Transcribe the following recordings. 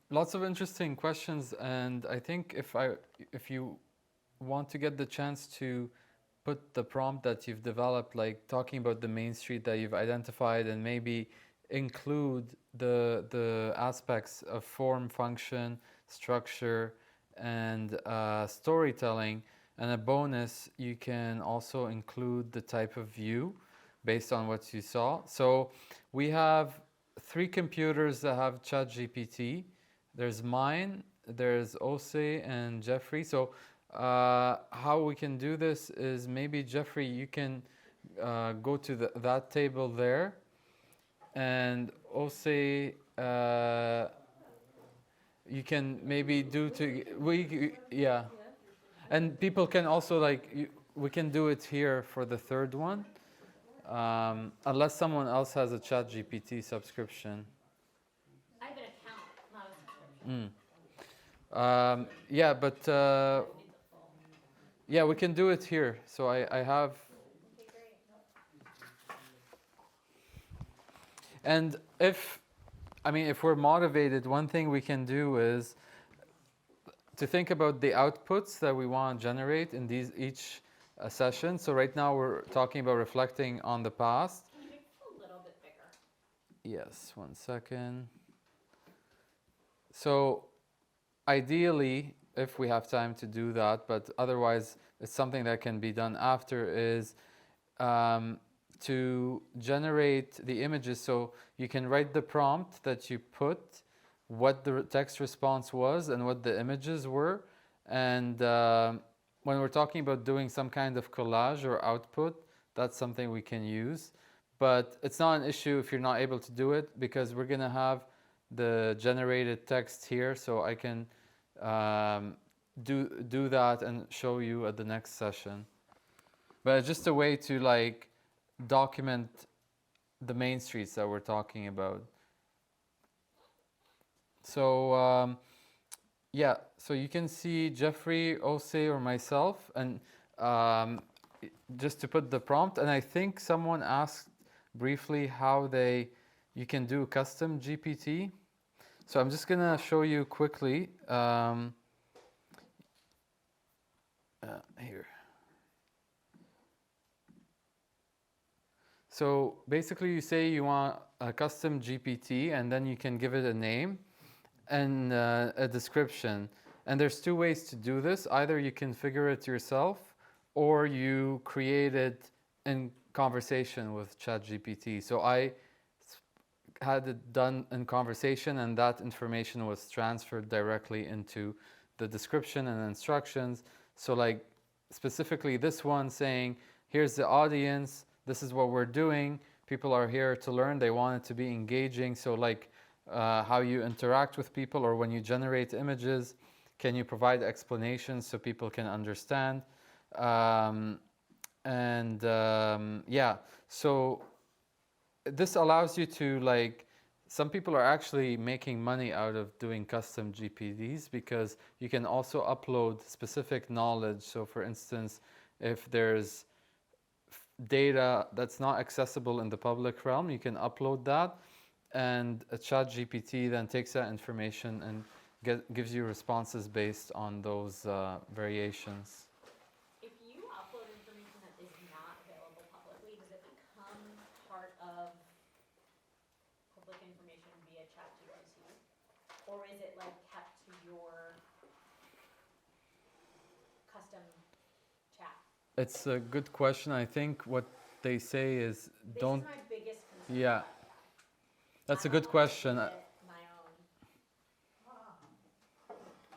Lots of interesting questions, and I think if you want to get the chance to put the prompt that you've developed, like talking about the main street that you've identified, and maybe include the aspects of form, function, structure, and storytelling. And a bonus, you can also include the type of view based on what you saw. So we have three computers that have ChatGPT. There's mine, there's Ose and Jeffrey. So how we can do this is maybe Jeffrey, you can go to that table there, and Ose, you can maybe do to yeah, and people can also we can do it here for the third one, unless someone else has a ChatGPT subscription. I have an account, not a subscription. Yeah, but yeah, we can do it here. So I have, Okay, great. and if we're motivated, one thing we can do is to think about the outputs that we want to generate in each session. So right now we're talking about reflecting on the past. Can you make this a little bit bigger? Yes, 1 second. So ideally, if we have time to do that, but otherwise it's something that can be done after, is to generate the images. So you can write the prompt that you put, what the text response was and what the images were. And when we're talking about doing some kind of collage or output, that's something we can use. But it's not an issue if you're not able to do it, because we're going to have the generated text here, so I can do that and show you at the next session. But it's just a way to document the main streets that we're talking about. So yeah, so you can see Jeffrey, Ose, or myself, and just to put the prompt. And I think someone asked briefly how you can do custom GPT. So I'm just gonna show you quickly here. So basically you say you want a custom GPT, and then you can give it a name and a description. And there's two ways to do this. Either you configure it yourself, or you create it in conversation with ChatGPT. So I had it done in conversation, and that information was transferred directly into the description and instructions. So specifically this one saying, here's the audience, this is what we're doing, people are here to learn, they want it to be engaging. So how you interact with people, or when you generate images, can you provide explanations so people can understand? Yeah, so this allows you to some people are actually making money out of doing custom GPTs, because you can also upload specific knowledge. So for instance, if there's data that's not accessible in the public realm, you can upload that, and a ChatGPT then takes that information and gives you responses based on those variations. If you upload information that is not available publicly, does it become part of public information via ChatGPT? Or is it kept to your custom chat? It's a good question. I think what they say is don't. This is my biggest concern. Yeah, that's a good question. My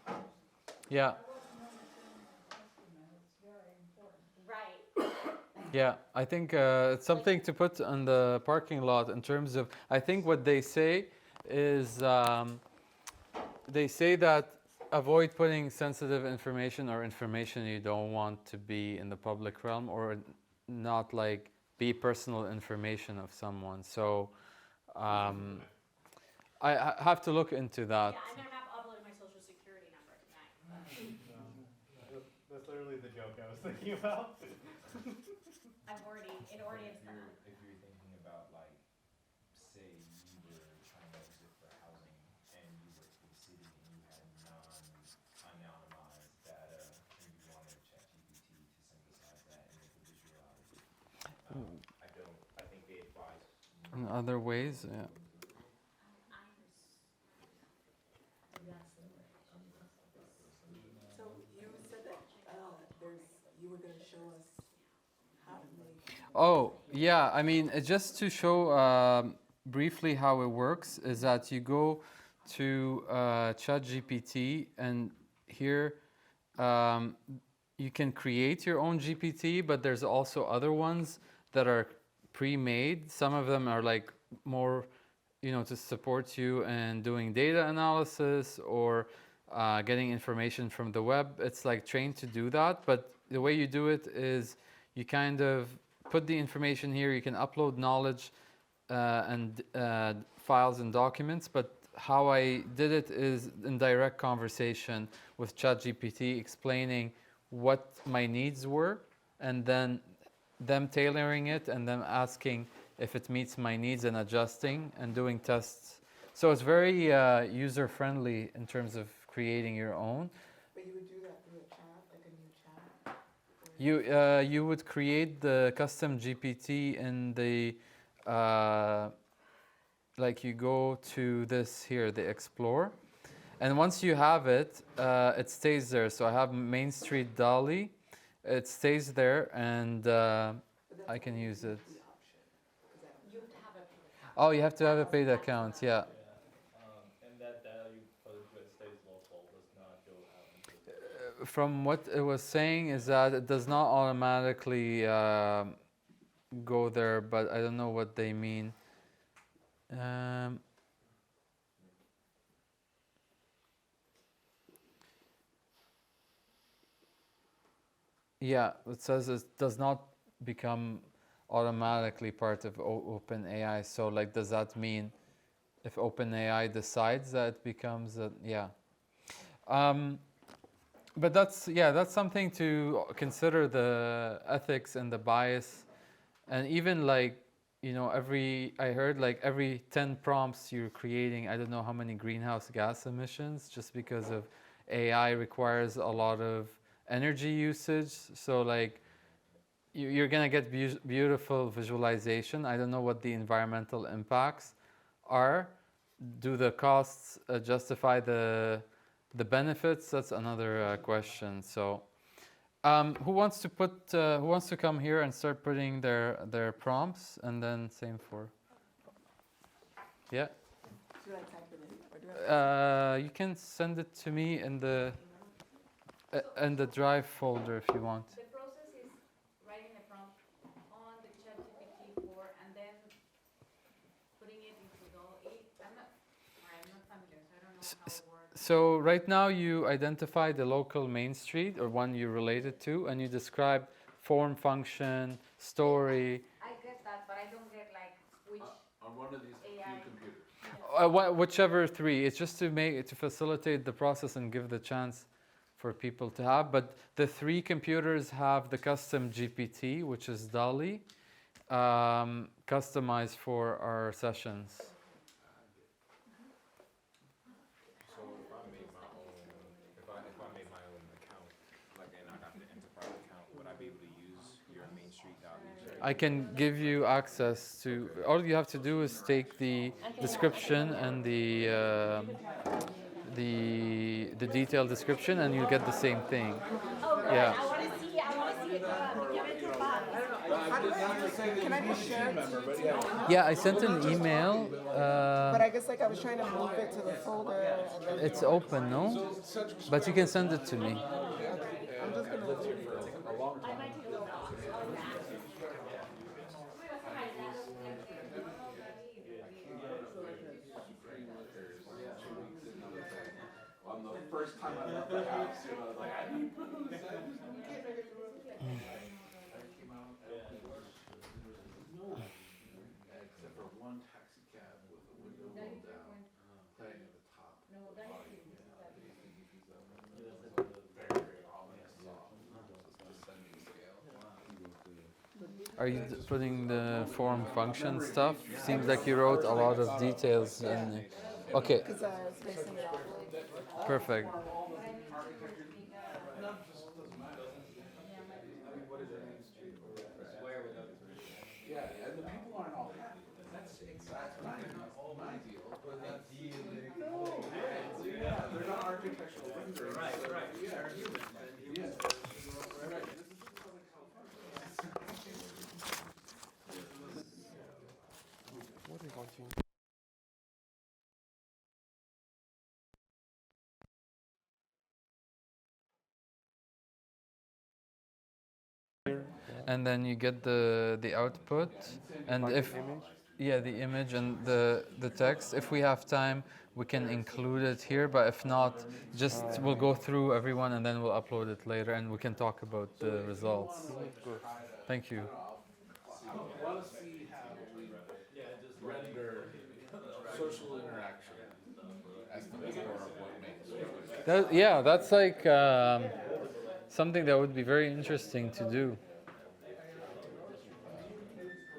own. Yeah. Right. Yeah, I think it's something to put on the parking lot in terms of, I think what they say is, they say that avoid putting sensitive information or information you don't want to be in the public realm, or not be personal information of someone. So I have to look into that. Yeah, I'm going to have to upload my social security number tonight. That's literally the joke I was thinking about. It already is done. If you're thinking about say you were trying to exit for housing and you other ways. Yeah. So you said that you were going to show us how to make. Oh, yeah. I mean, just to show briefly how it works is that you go to ChatGPT, and here you can create your own GPT, but there's also other ones that are pre-made. Some of them are like more, to support you in doing data analysis or getting information from the web. It's like trained to do that, but the way you do it is you kind of put the information here. You can upload knowledge and files and documents, but how I did it is in direct conversation with ChatGPT, explaining what my needs were, and then them tailoring it and them asking if it meets my needs and adjusting and doing tests. So it's very user-friendly in terms of creating your own. But you would do that through a chat, like a new chat? You would create the custom GPT in the like you go to this here, the Explore, and once you have it, it stays there. So I have Main Street DALL-E. It stays there, and I can use it. You have to have a paid account. Oh, you have to have a paid account, yeah. And that data you put into it stays local, does not go out into From what it was saying is that it does not automatically go there, but I don't know what they mean. Yeah, it says it does not become automatically part of OpenAI. So, like, does that mean if OpenAI decides that it becomes a, yeah? But that's something to consider, the ethics and the bias, and even like, I heard like every 10 prompts you're creating, I don't know how many greenhouse gas emissions, just because of AI requires a lot of energy usage. So like you're gonna get beautiful visualization. I don't know what the environmental impacts are. Do the costs justify the benefits? That's another question. So who wants to come here and start putting their prompts, and then same for, yeah. Should I type it in, or do I have to You can send it to me in the drive folder if you want. The process is writing a prompt on the ChatGPT 4 and then putting it into DALL-E. I'm not familiar, so I don't know how it works. So right now you identify the local main street or one you're related to, and you describe form, function, story. I get that, but I don't get like which On one of these AI. few computers. Whichever three. It's just to facilitate the process and give the chance for people to have. But the three computers have the custom GPT, which is DALL-E, customized for our sessions. So if I made my own account, like, and I got the enterprise account, would I be able to use your Main Street DALL-E? I can give you access to. All you have to do is take the description and the detailed description, and you get the same thing. Yeah. I want to see it. Can I just share it to you? Yeah, I sent an email. But I guess like I was trying to move it to the folder, and then It's open, no? But you can send it to me. I'm just gonna live here for a long time. On the first time I left the house, I was like, I need booze. I can't make it through. I came out, except for one taxi cab with a window rolled down, playing at the top. Very, very ominous song. Descending scale. Are you putting the form function stuff? Seems like you wrote a lot of details. Okay, Because I was facing it off. perfect. Yeah, and the people aren't all happy. That's exactly and then you get the output, and Like if an image? yeah, the image and the text. If we have time, we can include it here, but if not, just we'll go through everyone and then we'll upload it later, and we can talk about the results. Good. Thank you. Want to see how we render social interaction as the core of what makes. Yeah, that's like something that would be very interesting to do.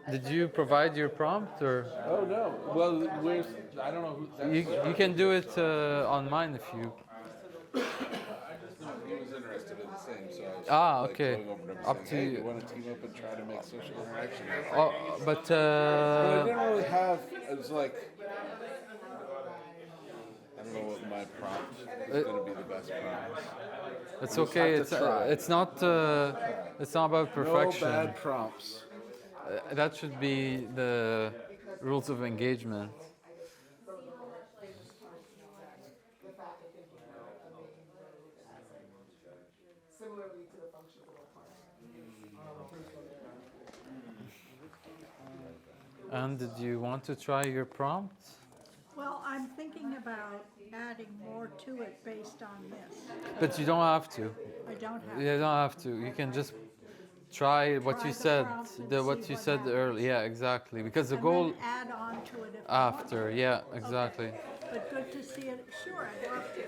Did you provide your prompt, or Oh no! Well, where's I don't know who. you can do it on mine if you. He was interested in the same, so I was like, Okay. going over to him Up saying, to hey, you. you want to team up and try to make social interaction? Oh, but But I didn't really have. It was like I don't know what my prompt is going to be the best prompt. it's We'll just okay. have to try. It's not about perfection. No bad prompts. That should be the rules of engagement. Similarly to the functions of a part. And did you want to try your prompt? Well, I'm thinking about adding more to it based on this. But you don't have to. I don't have. You don't have to. You can just try what Try you the said, prompt and what see you what said happens. earlier. Yeah, exactly. Because the And goal then add on to it if I want after. to. Yeah, exactly. Okay. But good to see it. Sure, I'd love to.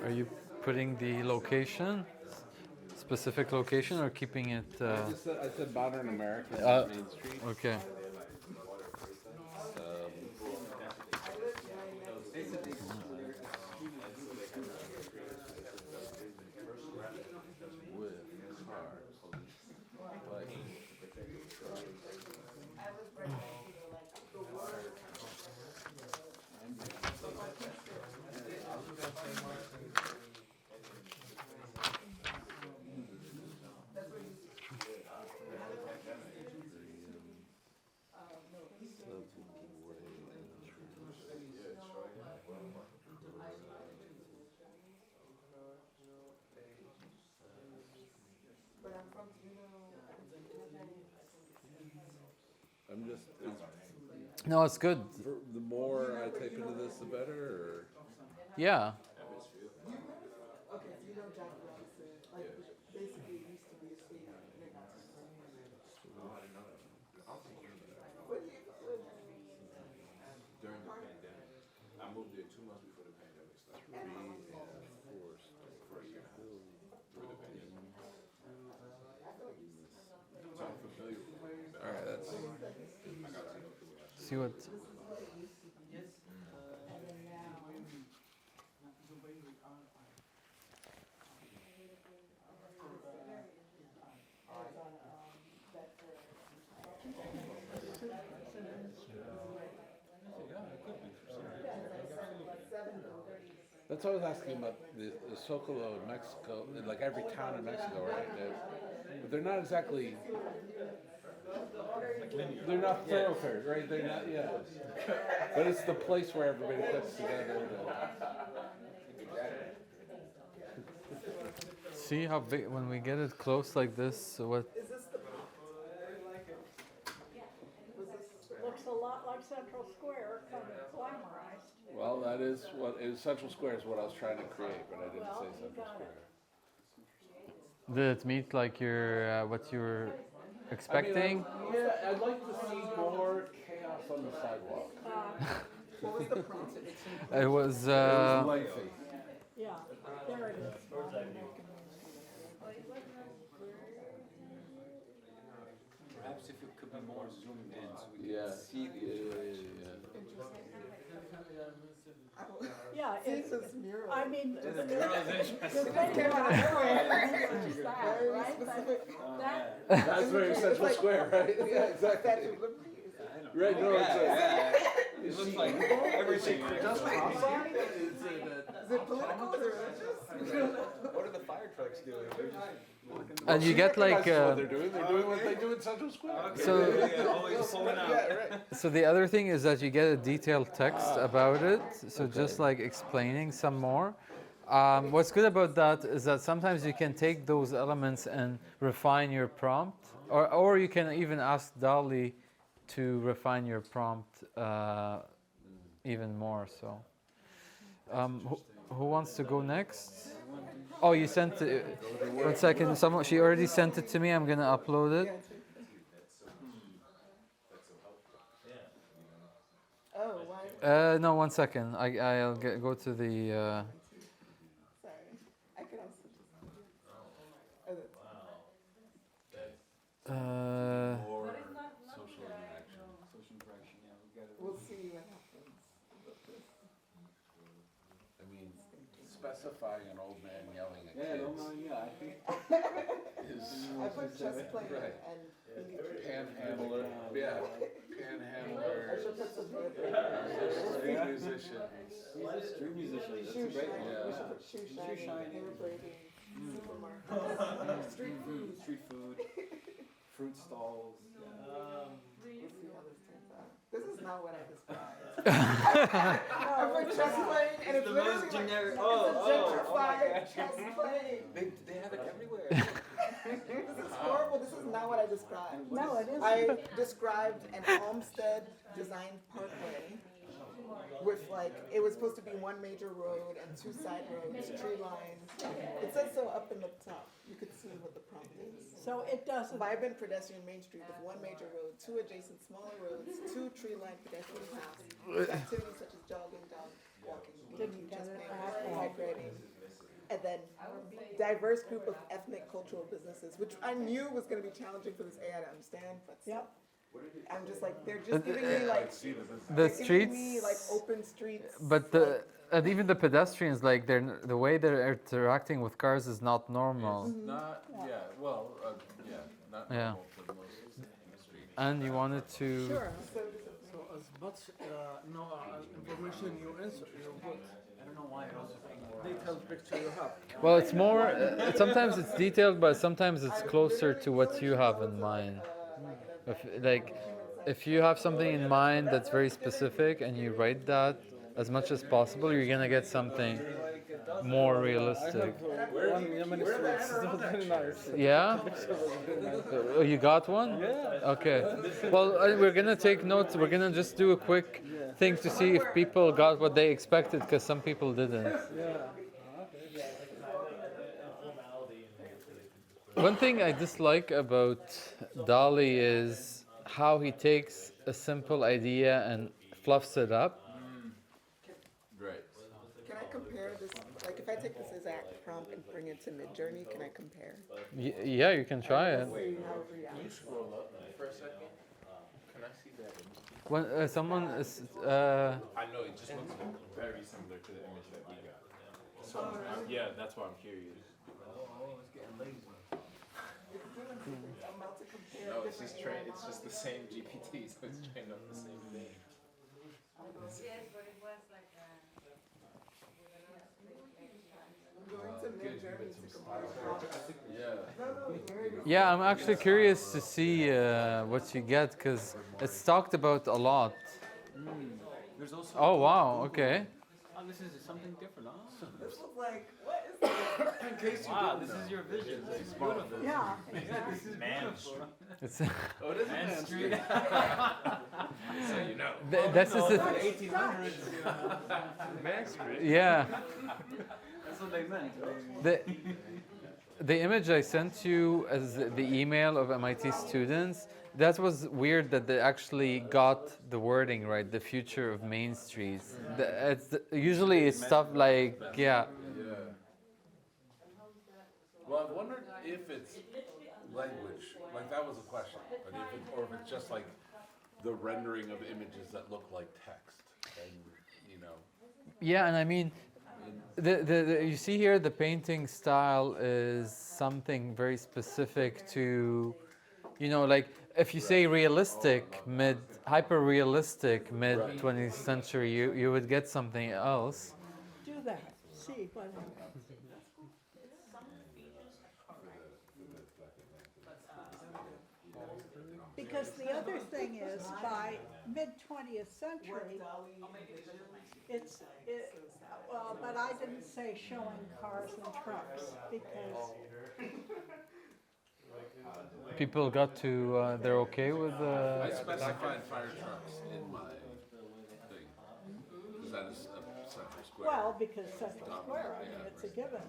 Are you putting the location, specific location, or keeping it? I said modern American Main Street. Okay. With cars. Like, I'm just, No, it's good. the more I type into this, the better, or? Yeah. Okay, so you know Jack Robinson, like, basically it used to be a state of During the pandemic, I moved there 2 months before the pandemic started. Reinforced For a year and a half through the pandemic. So I'm familiar with it. All right, that's. I got to know people that. See what. That's what I was asking about the Zocalo in Mexico, like every town in Mexico, right? But they're not exactly. They're not thoroughfares, right? They're not, yeah. But it's the place where everybody gets together. See how big when we get it close like this. What? Is this the, Looks a lot like Central Square, kind of glamorized. Well, that is what is Central Square is what I was trying to create, but I didn't Well, say you Central got Square. Did it meet like your what you were expecting? Yeah, I'd like to see more chaos on the sidewalk. what was the prompt? It was. Lengthy. Yeah, there it is. Perhaps if it could be more zoomed in so we Yeah. can see the Yeah, it's, This mural. I mean, the thing mural about is interesting. it is that, right? That, That's very Central Square, right? Yeah, exactly. Statue of Liberty, is it? Right, no, it's a, It looks like everything. Is it political, is it religious? What are the fire trucks doing? They're And you get like what they're doing. They're doing what they do in Central Square. so the other thing is that you get a detailed text about it, so just like explaining some more. What's good about that is that sometimes you can take those elements and refine your prompt, or you can even ask DALL-E to refine your prompt even more. So, who wants to go next? Oh, you sent it. 1 second. Someone, she already sent it to me. I'm gonna upload it. Oh, why? No, 1 second. I'll go to the. Sorry. I could also just. More social interaction. We'll see what happens. I mean, specifying an old man yelling at Yeah, don't kids mind, yeah, I think. is I put chess player Right. and. panhandler. Yeah, I should panhandlers, put some more. street musicians. Street musician, that's a Shoe great shining, one. we should put shoe shining, shining. hair braiding, supermarket, street food. Street food, fruit stalls. We'll see how this turns out. This is not what I described. I put chess playing and it's the literally most like, generic- it's oh, a oh, gentrified oh my chess playing. They have it everywhere. This is horrible, this is not what I described. No, it isn't. I described an Olmsted designed parkway with like, it was supposed to be one major road and two side roads, tree lines. It says so up in the top, you could see what the prompt is. So it doesn't, Vibrant pedestrian Main Street with one major road, two adjacent smaller roads, two tree-lined pedestrian paths, with activities such as jogging, dog walking, Didn't biking, get chess it. playing, bike riding. And then diverse group of ethnic cultural businesses, which I knew was gonna be challenging for this AI to understand, but still. Yep. I'm just like, they're just giving me like, The they're giving me like streets, open streets. but the and even the pedestrians, like the way they're interacting with cars is not normal. Not, yeah, well, yeah, not Yeah. normal for most industry. And you wanted to. Sure, so So as much, information you insert, you put, I don't know why, detailed picture you have. Well, it's more. Sometimes it's detailed, but sometimes it's closer to what you have in mind. If you have something in mind that's very specific and you write that as much as possible, you're gonna get something more realistic. One Yemeni streets, it was very nice. Yeah? Oh, you got one? Yeah. Okay. Well, we're gonna take notes. We're gonna just do a quick thing to see if people got what they expected, because some people didn't. Yeah. One thing I dislike about DALL-E is how he takes a simple idea and fluffs it up. Right. can I compare this, like if I take this exact prompt and bring it to Midjourney, can I compare? Yeah, you can try it. See how it reacts. Scroll up for a second. Can I see that image? When someone is, I know, it just looks very similar to the image that we got. So, yeah, that's why I'm curious. I'm about to compare No, it's different just trained, it's just the same GPT, so it's trained on the same thing. I'm going to Midjourney to compare prompts. Yeah. yeah, I'm actually curious to see what you get, because it's talked about a lot. There's also. Oh wow, okay. Oh, this is something different, huh? This was like, what is this? In case you Wow, didn't this know. is your vision. This is beautiful. yeah. This is beautiful. It's Oh, it is a man street. So you know. this is the 1800s. Man street. yeah. That's what they meant. The image I sent you as the email of MIT students, that was weird that they actually got the wording right, the future of Main Street. Usually it's stuff like, yeah. Yeah. Well, I wondered if it's language, like that was a question, but if it, or if it's just like the rendering of images that look like text, and you know. Yeah, and I mean, you see here the painting style is something very specific to, you know, like if you say realistic, hyper-realistic mid 20th century, you would get something else. Do that, see what happens. because the other thing is, by mid-20th century, well, but I didn't say showing cars and trucks, because, People got to, they're okay with I specified fire trucks in my thing, because that is a Central Square. well, because Central Square, I mean, it's a given.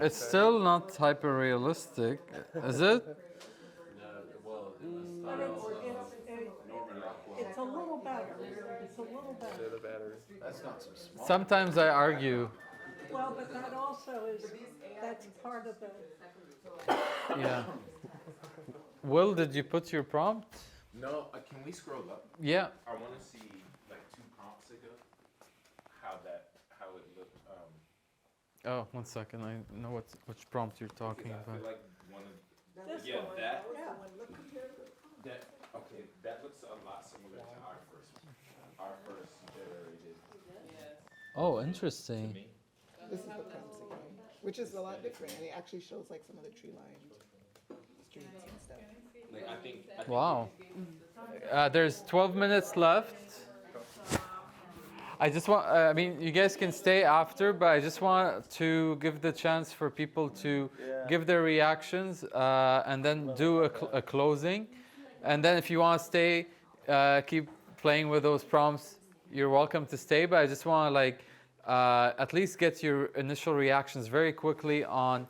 it's still not hyper realistic, is it? Well, But it's a little better, it's a little better. That's not so small. Sometimes I argue, Well, but that also is, that's part of the, yeah. Will, did you put your prompt? No, can we scroll up? Yeah. I want to see like 2 prompts ago how it looked. Oh, 1 second. I know which prompt you're talking I about. feel like one of this yeah one, that yeah. okay that looks a lot similar to our first generated Oh, to interesting. me. This is the Prince again, which is a lot different, and it actually shows like some of the tree lined streets and stuff. Like I think Wow. There's 12 minutes left. I just want, I mean, you guys can stay after, but I just want to give the chance for people to give their reactions and then do a closing. And then if you want to stay, keep playing with those prompts, you're welcome to stay. But I just want to like at least get your initial reactions very quickly on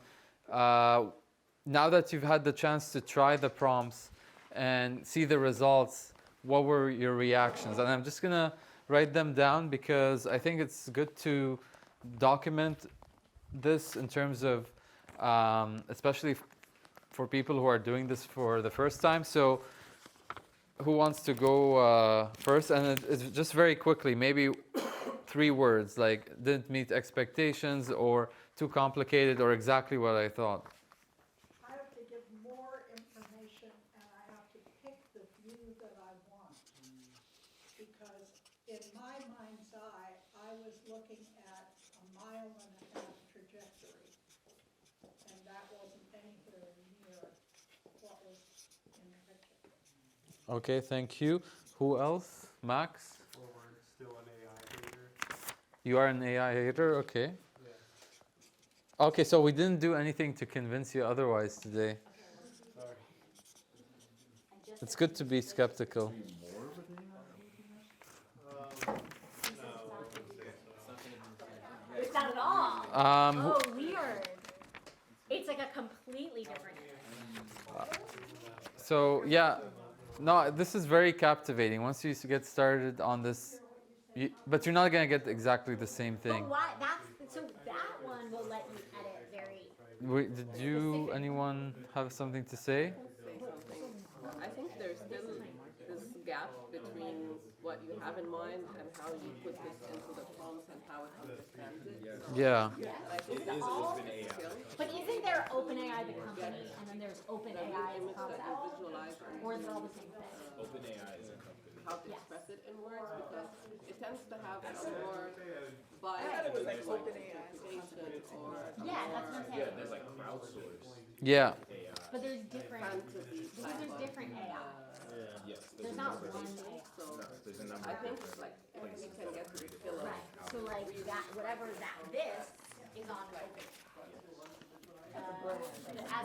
now that you've had the chance to try the prompts and see the results, what were your reactions? And I'm just going to write them down because I think it's good to document this in terms of, especially for people who are doing this for the first time. So who wants to go first? And it's just very quickly, maybe 3 words, like didn't meet expectations or too complicated or exactly what I thought. I have to give more information and I have to pick the view that I want. Because in my mind's eye, I was looking at a 1.5-mile trajectory. And that wasn't anywhere near what was in the picture. Okay, thank you. Who else? Max? Or we're still an AI hater. You are an AI hater? Okay. Okay, so we didn't do anything to convince you otherwise today. Sorry. It's good to be skeptical. It's not at all. Oh, weird. It's like a completely different image. So yeah, no, this is very captivating. Once you get started on this, but you're not gonna get exactly the same thing. But why? So that one will let you edit very. Did you, anyone have something to say? I think there's still this gap between what you have in mind and how you put this into the prompts and how it understands it. Yeah. And I think Is it that's all? a skill. But isn't there OpenAI the company and then there's Every OpenAI as a image that you concept? visualize Or is it all the same thing? OpenAI is a company. how to express it in words because it tends to have a more I thought it was like vibe OpenAI. interpretation or a Yeah, that's what I'm more Yeah, saying. there's like crowdsource Yeah. AI. But there's different, fantasy because type there's of, different AI. Yes, There's a not number. one AI. so There's a number I of think different like if we can get to the skill of Right, so like that, whatever that, this is on Open. As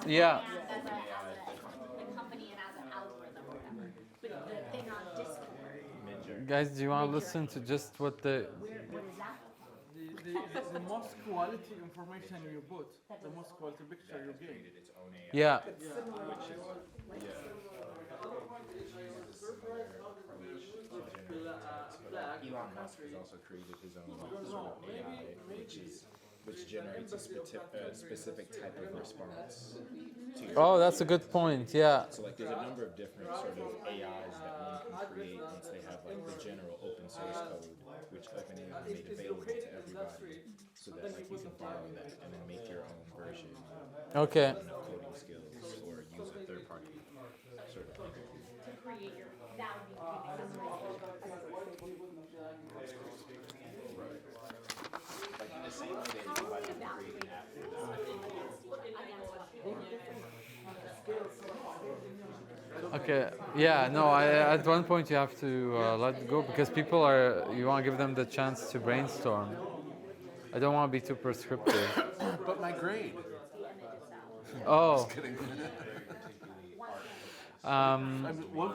a Yeah. brand, as a company and as an algorithm or whatever. But the thing on Discord, Guys, do you want to listen to just what the... what is that? The most quality information you put, the most quality picture you gain. created its own AI. Yeah. Elon Musk has also created his own sort of AI, which generates a specific type of response to your. Oh, that's a good point. Yeah. So like there's a number of different sort of AIs that one can create once they have like the general open source code, which OpenAI made available to everybody, so that like you can borrow that and then make your own version Okay. of coding skills or use a third party. Okay. Yeah. No. At one point you have to let go because people are. You want to give them the chance to brainstorm. I don't want to be too prescriptive. But my grade. Oh. Kidding. I Um, mean, one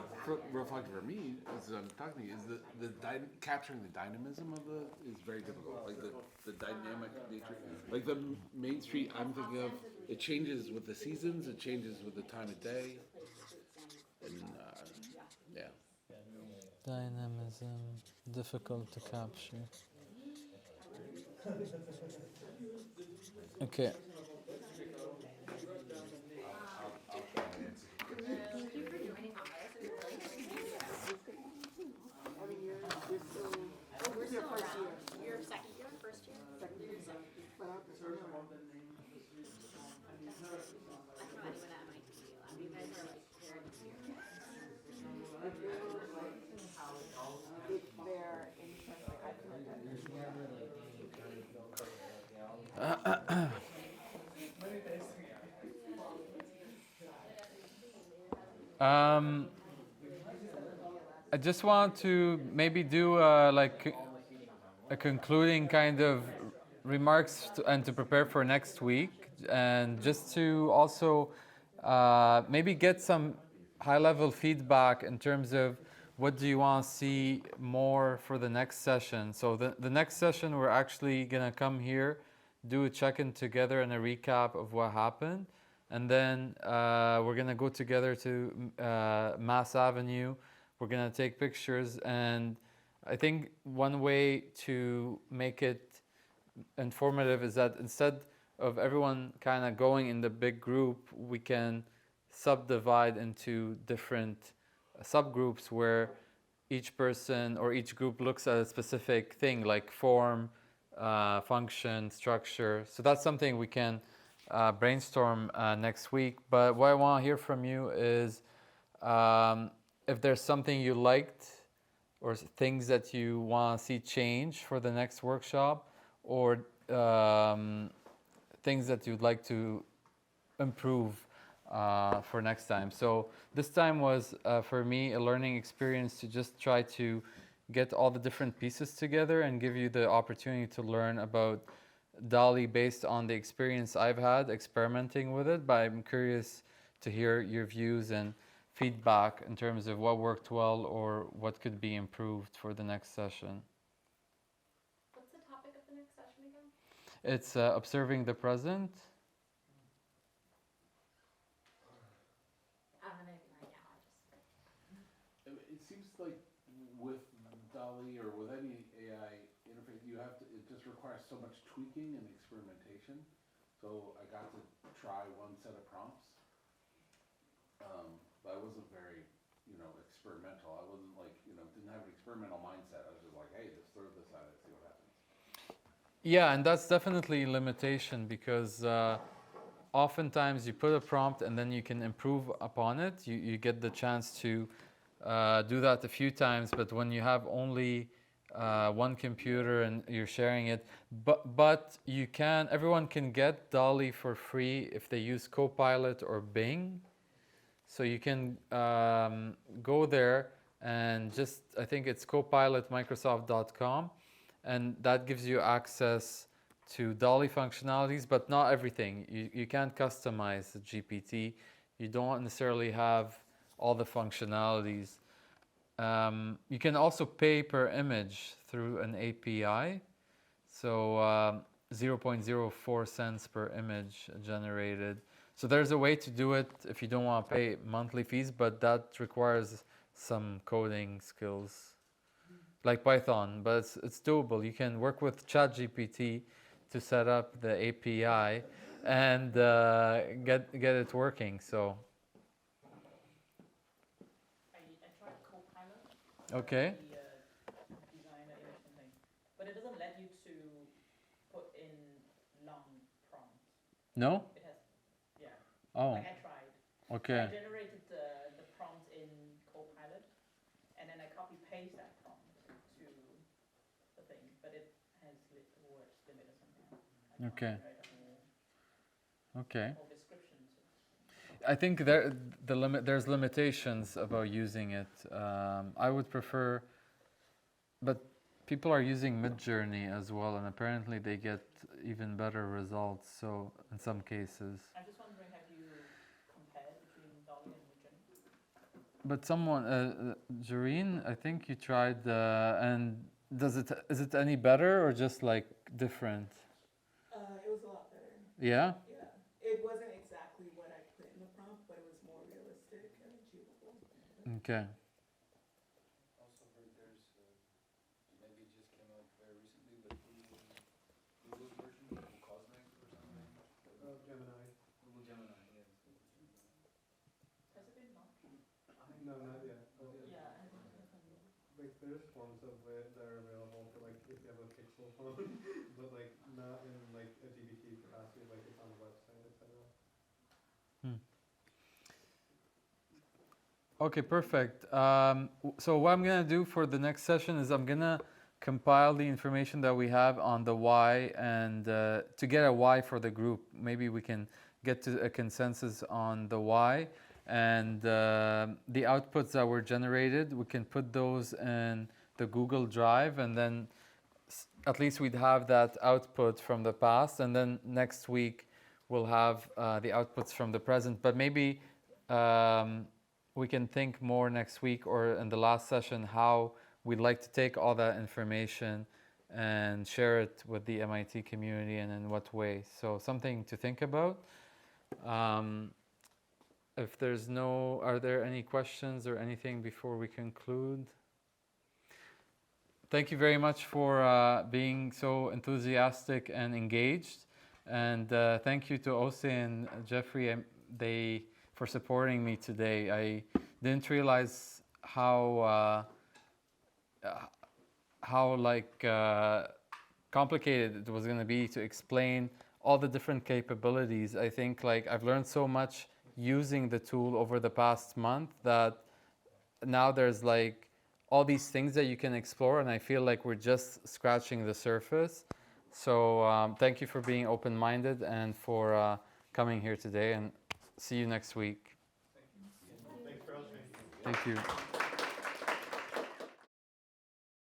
reflective for me, as I'm talking to you, is capturing the dynamism of is very difficult. Like the dynamic nature, like the Main Street. I'm thinking of it changes with the seasons, it changes with the time of day, and yeah. dynamism difficult to capture. Okay. Thank you for joining us. We really appreciate it. We're still around. You're second year, first year? Second year. I don't know anyone at MIT. You guys are like very mysterious. I just want to maybe do like a concluding kind of remarks and to prepare for next week, and just to also maybe get some high-level feedback in terms of what do you want to see more for the next session. So the next session we're actually gonna come here, do a check-in together and a recap of what happened, and then we're gonna go together to Mass Avenue. We're gonna take pictures, and I think one way to make it informative is that instead of everyone kind of going in the big group, we can subdivide into different subgroups where each person or each group looks at a specific thing like form, function, structure. So that's something we can brainstorm next week. But what I want to hear from you is if there's something you liked or things that you want to see change for the next workshop, or things that you'd like to improve for next time. So this time was for me a learning experience to just try to get all the different pieces together and give you the opportunity to learn about DALL-E based on the experience I've had experimenting with it. But I'm curious to hear your views and feedback in terms of what worked well or what could be improved for the next session. What's the topic of the next session again? It's observing the present. I don't have anything right now. It seems like with DALL-E or with any AI interface, it just requires so much tweaking and experimentation. So I got to try one set of prompts, but I wasn't very, experimental. I wasn't like, didn't have an experimental mindset. I was just like, hey, just throw this at it, see what happens. Yeah, and that's definitely a limitation because oftentimes you put a prompt and then you can improve upon it. You get the chance to do that a few times, but when you have only one computer and you're sharing it, but everyone can get DALL-E for free if they use Copilot or Bing. So you can go there and I think it's copilotmicrosoft.com, and that gives you access to DALL-E functionalities, but not everything. You can't customize the GPT. You don't necessarily have all the functionalities. You can also pay per image through an API. So 0.04 cents per image generated. So there's a way to do it if you don't want to pay monthly fees, but that requires some coding skills, like Python. But it's doable. You can work with ChatGPT to set up the API and get it working. So. I tried Copilot. Okay. The designer image thing, but it doesn't let you to put in long prompts. No? It has, yeah. Oh. Like I tried. Okay. I generated the prompt in Copilot, and then I copy paste that prompt to the thing, but it has the words limit or something. Okay. Okay. Or descriptions. I think there's limitations about using it. I would prefer, but people are using Midjourney as well, and apparently they get even better results. So in some cases, I'm just wondering, have you compared between DALL-E and Midjourney? but Jareen, I think you tried, and is it any better or just like different? It was a lot better. Yeah. Yeah. It wasn't exactly what I put in the prompt, but it was more realistic and achievable. Okay. Also heard there's, maybe it just came out very recently, but Google's version, Google Cosmic or something. Gemini. Google Gemini, yes. Has it been launched? No, not yet. Yeah, I haven't heard from you. Like there's forms of it that are available for like if you have a Pixel phone, but like not in like a GPT capacity, like it's on the website, etc. Okay, perfect. So what I'm gonna do for the next session is I'm gonna compile the information that we have on the why, and to get a why for the group. Maybe we can get to a consensus on the why, and the outputs that were generated, we can put those in the Google Drive, and then at least we'd have that output from the past, and then next week we'll have the outputs from the present. But maybe we can think more next week or in the last session how we'd like to take all that information and share it with the MIT community, and in what way. So something to think about. If there's are there any questions or anything before we conclude? Thank you very much for being so enthusiastic and engaged. And thank you to Ose and Jeffrey for supporting me today. I didn't realize how complicated it was going to be to explain all the different capabilities. I think I've learned so much using the tool over the past month that now there's all these things that you can explore, and I feel like we're just scratching the surface. So thank you for being open-minded and for coming here today, and see you next week. Thanks for hosting. Thank you.